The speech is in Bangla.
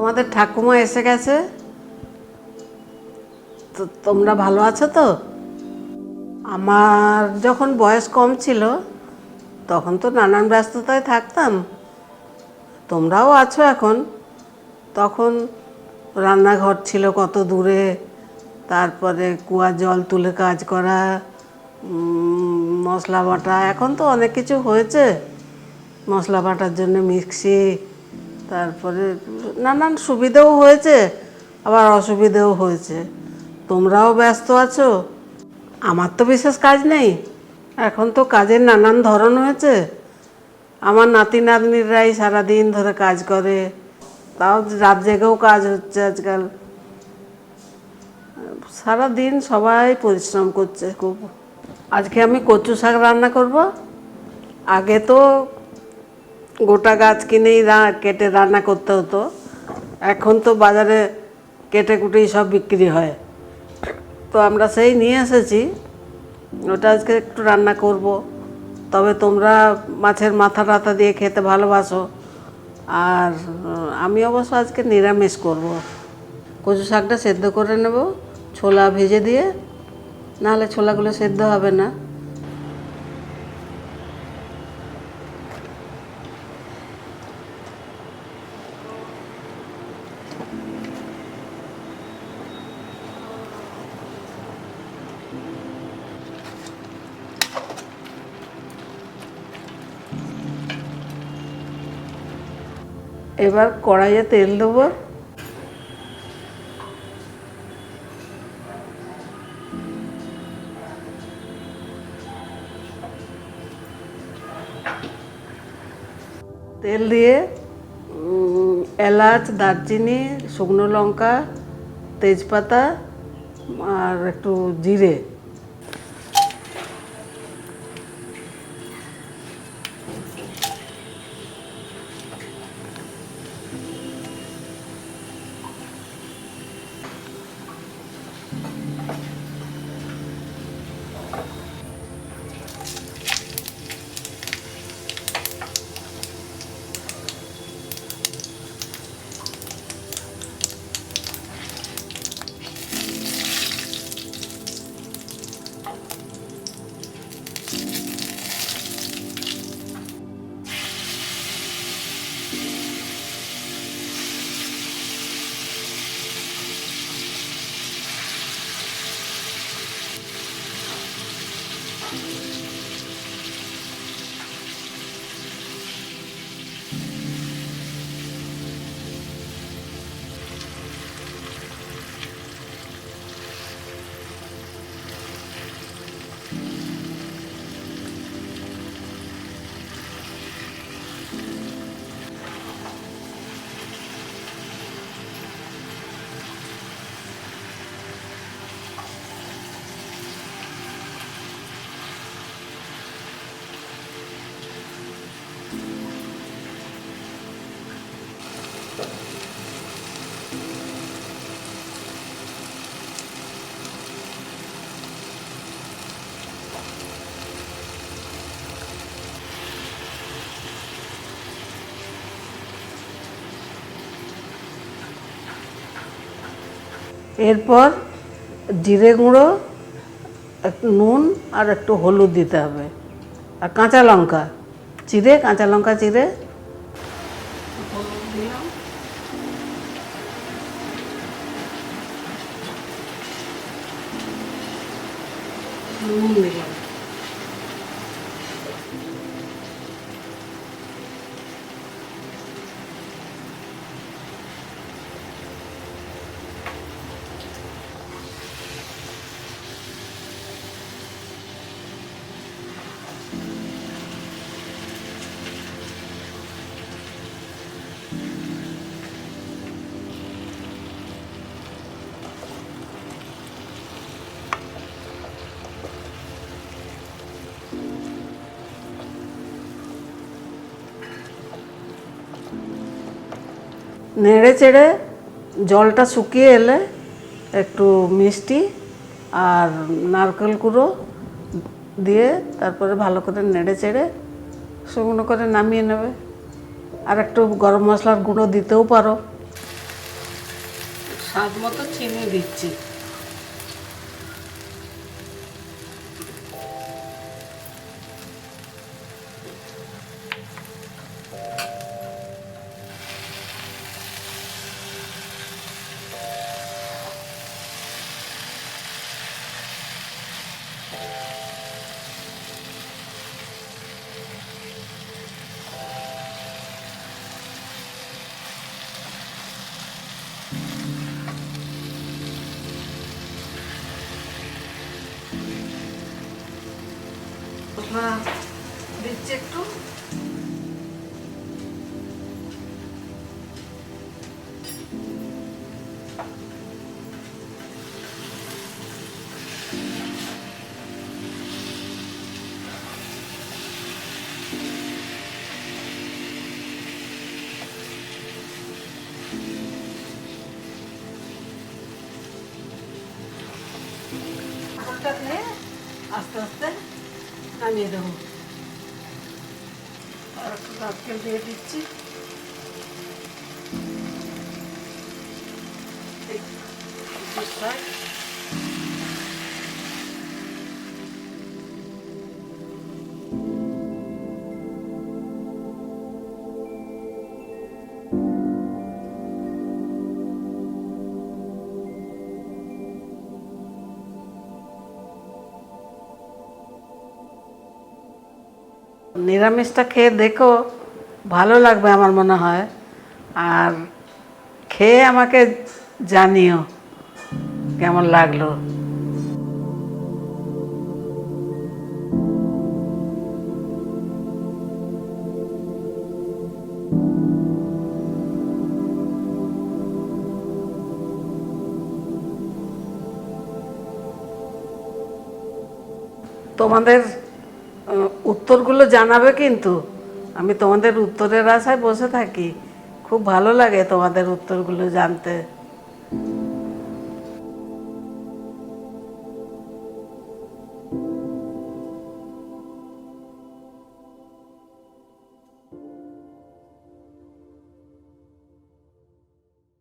তোমাদের ঠাকুমা এসে গেছে। তো তোমরা ভালো আছো তো? আমার যখন বয়স কম ছিল তখন তো নানান ব্যস্ততায় থাকতাম। তোমরাও আছো এখন। তখন রান্নাঘর ছিল কত দূরে, তারপরে কুয়ার জল তুলে কাজ করা, মশলা বাটা। এখন তো অনেক কিছু হয়েছে, মশলা বাটার জন্য মিক্সি, তারপরে নানান সুবিধেও হয়েছে আবার অসুবিধেও হয়েছে। তোমরাও ব্যস্ত আছো, আমার তো বিশেষ কাজ নেই। এখন তো কাজের নানান ধরন হয়েছে। আমার নাতি নাতনিরাই সারাদিন ধরে কাজ করে, তাও রাত জেগেও কাজ হচ্ছে আজকাল। সারাদিন সবাই পরিশ্রম করছে খুব। আজকে আমি কচু শাক রান্না করব। আগে তো গোটা গাছ কিনেই কেটে রান্না করতে হতো, এখন তো বাজারে কেটে কুটেই সব বিক্রি হয়। তো আমরা সেই নিয়ে এসেছি, ওটা আজকে একটু রান্না করব। তবে তোমরা মাছের মাথা টাথা দিয়ে খেতে ভালোবাসো, আর আমি অবশ্য আজকে নিরামিষ করব। কচু শাকটা সেদ্ধ করে নেব ছোলা ভেজে দিয়ে, নাহলে ছোলাগুলো সেদ্ধ হবে না। এবার কড়াইয়ে তেল দেবো। তেল দিয়ে এলাচ, দারচিনি, শুকনো লঙ্কা, তেজপাতা আর একটু জিরে, এরপর জিরে গুঁড়ো, একটু নুন আর একটু হলুদ দিতে হবে, আর কাঁচা লঙ্কা চিড়ে, কাঁচা লঙ্কা চিড়ে, হলুদ দিলাম, নুন দিলাম। নেড়ে চেড়ে জলটা শুকিয়ে এলে একটু মিষ্টি আর নারকেল কুড়ো দিয়ে তারপরে ভালো করে নেড়ে চেড়ে শুকনো করে নামিয়ে নেবে। আর একটু গরম মশলার গুঁড়ো দিতেও পারো। স্বাদ মতো চিনি দিচ্ছি। মশলা দিচ্ছি একটু। ঝোলটা দিয়ে আস্তে আস্তে নামিয়ে দেবো। আর একটু নারকেল দিয়ে দিচ্ছি। নিরামিষটা খেয়ে দেখো, ভালো লাগবে আমার মনে হয়। আর খেয়ে আমাকে জানিও কেমন লাগলো। তোমাদের উত্তরগুলো জানাবে কিন্তু, আমি তোমাদের উত্তরের আশায় বসে থাকি। খুব ভালো লাগে তোমাদের উত্তরগুলো জানতে।